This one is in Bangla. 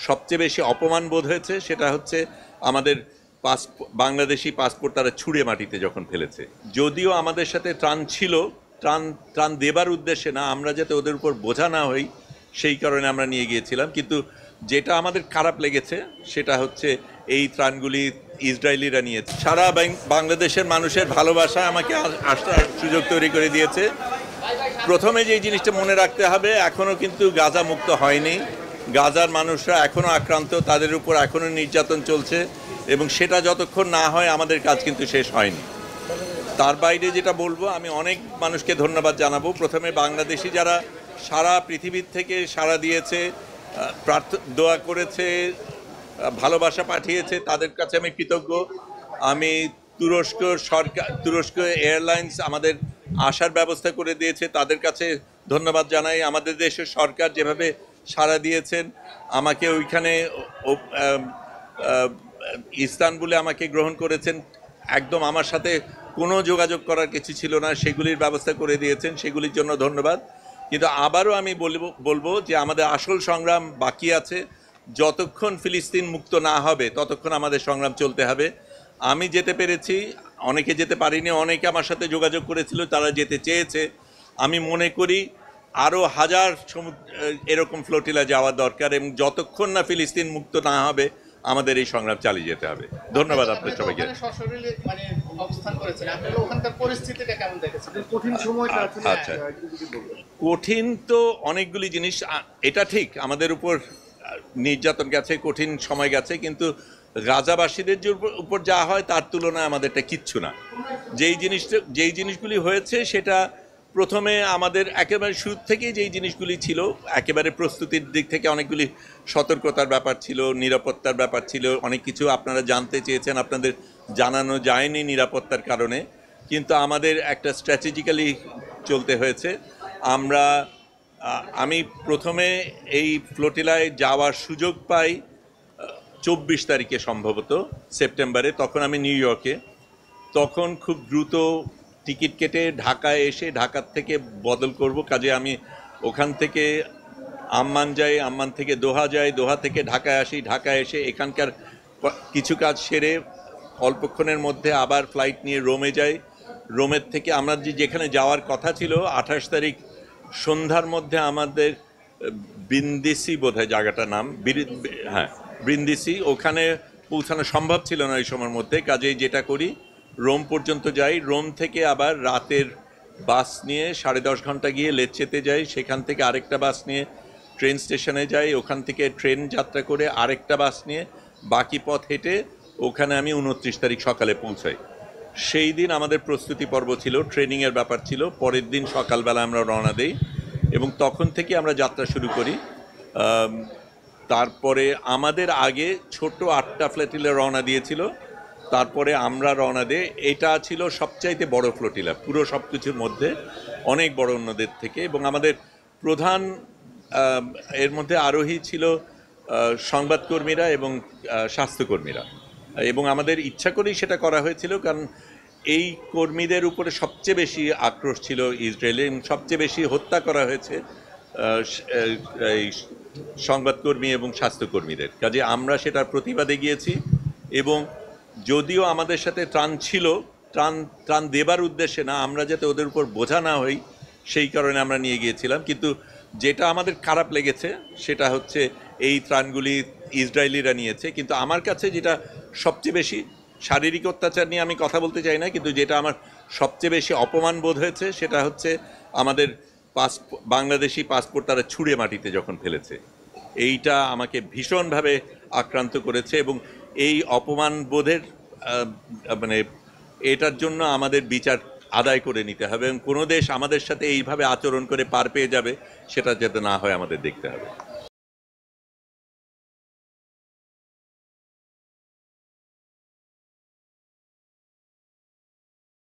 সবচেয়ে বেশি অপমান বোধ হয়েছে সেটা হচ্ছে আমাদের বাংলাদেশি পাসপোর্ট তারা ছুঁড়ে মাটিতে যখন ফেলেছে। যদিও আমাদের সাথে ত্রাণ ছিল, ত্রাণ দেবার উদ্দেশ্যে না, আমরা যাতে ওদের উপর বোঝা না হই সেই কারণে আমরা নিয়ে গিয়েছিলাম। কিন্তু যেটা আমাদের খারাপ লেগেছে সেটা হচ্ছে এই ত্রাণগুলি ইসরায়েলিরা নিয়েছে। সারা বাংলাদেশের মানুষের ভালোবাসা আমাকে আসার সুযোগ তৈরি করে দিয়েছে। প্রথমে যে জিনিসটা মনে রাখতে হবে, এখনও কিন্তু গাজা মুক্ত হয়নি। গাজার মানুষরা এখনও আক্রান্ত, তাদের উপর এখনও নির্যাতন চলছে এবং সেটা যতক্ষণ না হয় আমাদের কাজ কিন্তু শেষ হয়নি। তার বাইরে যেটা বলবো, আমি অনেক মানুষকে ধন্যবাদ জানাবো। প্রথমে বাংলাদেশি যারা সারা পৃথিবীর থেকে সাড়া দিয়েছে, দোয়া করেছে, ভালোবাসা পাঠিয়েছে, তাদের কাছে আমি কৃতজ্ঞ। আমি তুরস্ক এয়ারলাইন্স আমাদের আসার ব্যবস্থা করে দিয়েছে, তাদের কাছে ধন্যবাদ জানাই। আমাদের দেশের সরকার যেভাবে সাড়া দিয়েছেন, আমাকে ওইখানে ইস্তানবুলে আমাকে গ্রহণ করেছেন, একদম আমার সাথে কোনো যোগাযোগ করার কিছু ছিল না, সেগুলির ব্যবস্থা করে দিয়েছেন, সেগুলির জন্য ধন্যবাদ। কিন্তু আবারও আমি বলবো যে আমাদের আসল সংগ্রাম বাকি আছে। যতক্ষণ ফিলিস্তিন মুক্ত না হবে ততক্ষণ আমাদের সংগ্রাম চলতে হবে। আমি যেতে পেরেছি, অনেকে যেতে পারিনি, অনেকে আমার সাথে যোগাযোগ করেছিল, তারা যেতে চেয়েছে। আমি মনে করি আরও হাজার এরকম ফ্লোটিলা যাওয়া দরকার এবং যতক্ষণ না ফিলিস্তিন মুক্ত না হবে আমাদের এই সংগ্রাম চালিয়ে যেতে হবে। ধন্যবাদ আপনার সবাইকে। আচ্ছা, কঠিন তো অনেকগুলি জিনিস, এটা ঠিক, আমাদের উপর নির্যাতন গেছে, কঠিন সময় গেছে, কিন্তু গাজাবাসীদের উপর যা হয় তার তুলনায় আমাদেরটা কিচ্ছু না। যেই জিনিসগুলি হয়েছে সেটা প্রথমে আমাদের একেবারে শুরু থেকেই যেই জিনিসগুলি ছিল, একেবারে প্রস্তুতির দিক থেকে অনেকগুলি সতর্কতার ব্যাপার ছিল, নিরাপত্তার ব্যাপার ছিল, অনেক কিছু আপনারা জানতে চেয়েছেন, আপনাদের জানানো যায়নি নিরাপত্তার কারণে, কিন্তু আমাদের একটা স্ট্র্যাটেজিক্যালি চলতে হয়েছে। আমি প্রথমে এই ফ্লোটিলায় যাওয়ার সুযোগ পাই 24 তারিখে সম্ভবত সেপ্টেম্বরে, তখন আমি নিউ ইয়র্কে। তখন খুব দ্রুত টিকিট কেটে ঢাকায় এসে ঢাকার থেকে বদল করব, কাজে আমি ওখান থেকে আম্মান যাই, আম্মান থেকে দোহা যাই, দোহা থেকে ঢাকায় আসি, ঢাকায় এসে এখানকার কিছু কাজ সেরে অল্পক্ষণের মধ্যে আবার ফ্লাইট নিয়ে রোমে যাই। রোমের থেকে আমরা যেখানে যাওয়ার কথা ছিল 28 তারিখ সন্ধ্যার মধ্যে আমাদের ব্রিন্দিসি বোধহয় জায়গাটার নাম, হ্যাঁ ব্রিন্দিসি, ওখানে পৌঁছানো সম্ভব ছিল না এই সময়ের মধ্যে। কাজেই যেটা করি, রোম পর্যন্ত যাই, রোম থেকে আবার রাতের বাস নিয়ে 10.5 ঘন্টা গিয়ে লেচ্চেতে যাই, সেখান থেকে আরেকটা বাস নিয়ে ট্রেন স্টেশনে যাই, ওখান থেকে ট্রেন যাত্রা করে আরেকটা বাস নিয়ে বাকি পথ হেঁটে ওখানে আমি 29 তারিখ সকালে পৌঁছাই। সেই দিন আমাদের প্রস্তুতি পর্ব ছিল, ট্রেনিংয়ের ব্যাপার ছিল। পরের দিন সকালবেলা আমরা রওনা দেই এবং তখন থেকে আমরা যাত্রা শুরু করি। তারপরে আমাদের আগে ছোট 8টা ফ্লোটিলা রওনা দিয়েছিল, তারপরে আমরা রওনা দিই। এটা ছিল সবচাইতে বড় ফ্লোটিলা পুরো সব কিছুর মধ্যে, অনেক বড় অন্যদের থেকে। এবং আমাদের প্রধান এর মধ্যে আরোহী ছিল সংবাদকর্মীরা এবং স্বাস্থ্যকর্মীরা, এবং আমাদের ইচ্ছা করেই সেটা করা হয়েছিল, কারণ এই কর্মীদের উপরে সবচেয়ে বেশি আক্রোশ ছিল ইসরায়েলে এবং সবচেয়ে বেশি হত্যা করা হয়েছে এই সংবাদকর্মী এবং স্বাস্থ্যকর্মীদের। কাজে আমরা সেটার প্রতিবাদে গিয়েছি এবং যদিও আমাদের সাথে ত্রাণ ছিল, ত্রাণ দেবার উদ্দেশ্যে না, আমরা যাতে ওদের উপর বোঝা না হই সেই কারণে আমরা নিয়ে গিয়েছিলাম। কিন্তু যেটা আমাদের খারাপ লেগেছে সেটা হচ্ছে এই ত্রাণগুলি ইসরায়েলিরা নিয়েছে। কিন্তু আমার কাছে যেটা সবচেয়ে বেশি, শারীরিক অত্যাচার নিয়ে আমি কথা বলতে চাই না, কিন্তু যেটা আমার সবচেয়ে বেশি অপমান বোধ হয়েছে সেটা হচ্ছে আমাদের বাংলাদেশি পাসপোর্ট তারা ছুঁড়ে মাটিতে যখন ফেলেছে। এইটা আমাকে ভীষণভাবে আক্রান্ত করেছে এবং এই অপমান বোধের এটার জন্য আমাদের বিচার আদায় করে নিতে হবে এবং কোনো দেশ আমাদের সাথে এইভাবে আচরণ করে পার পেয়ে যাবে সেটা যাতে না হয় আমাদের দেখতে হবে।